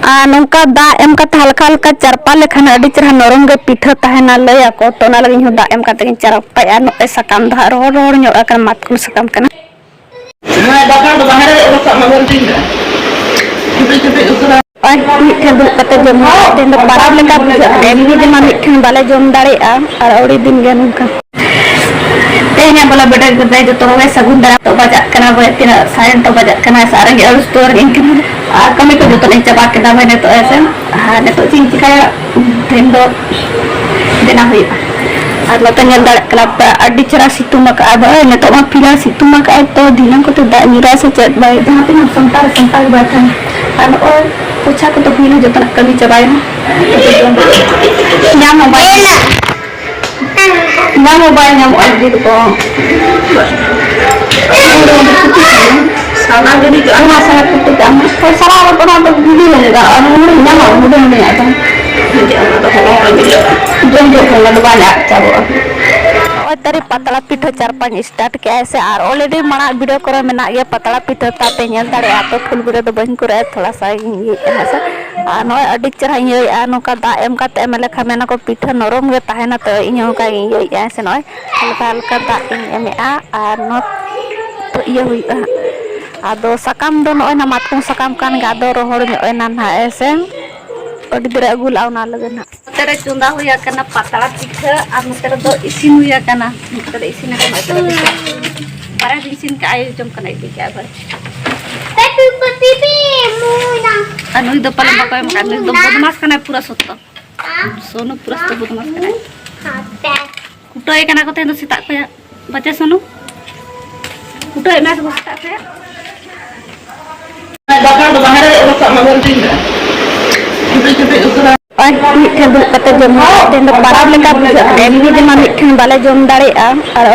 नौका दा एम का हल्का हल्का चरपा लेखान अड़ी चेहरा नरम गे पिठा तहना लया को तो ना लगी दा एम का चरपाया नोते सकाम दा रोड रोड ᱧᱚᱜ मातकुम सकाम कना मिठन दुक जम तेन बराब लेका एमनी दिन मिठन बाले जम दाड़ेआ और अड़ी दिन गे नौका तेना बोला बेटा गदाय जो तो वे सगुन दरा तो बजा कना वे तीन साइन तो बजा कना सारे गे और स्टोर गे कना आ कमी को जो तो नहीं चबा के दा मैंने तो ऐसे हां ने तो चिंच का तेन दो देना हुई और लता ñal दड़ क्लब अड्डी चरा सितुमा का अब ने तो मा पिला सितुमा का तो दिना को तो दा निरा से चट बाय जहां पे हम संतार बैठा और पूछा को तो पिला जो तना कमी चबाए ना मोबाइल ना मोबाइल को सारा गनी का ना सारा कुछ काम और सारा बना तो वीडियो लगेगा और ना मुझे नहीं आता तरी पतला पिठो चार पांच स्टार्ट के ऐसे और ऑलरेडी मना वीडियो करे में ना ये पतला पिठो ताते ñel दाड़े तो फुल वीडियो तो बन करे थोड़ा सा ये ऐसा आ नो अडी चरा ये आ नो का दा एम का ते मेले खा मेना को पिठो नरम गे ताहेना तो इño का ये ऐसे नो हल्का हल्का दा एम आ नो तो ये हुई आदो सकाम दो नो ना मातकुम सकाम कान गा दो रोहड़ ᱧᱚᱜ एना ना ऐसे अडी दरे अगुल आउना लगना तेरे चुंदा हुआ करना पतला पिठा और नोते दो इसिन हुआ करना नोते इसिन करना तेरे बारे इसिन का आयोजन करना इदी क्या भाई अनुई दो पले मकई मकान दो बदमाश करना पूरा सत्ता सोनू पूरा तो बदमाश करना कुटो ए करना कोते दो सिता को बच्चे सोनू कुटो ए मैच बसता है बाहर दो बाहर वो सामान दिन मिठन दुक जम तेन बराब लेका एमनी दिन मिठन बाले जम दाड़ेआ और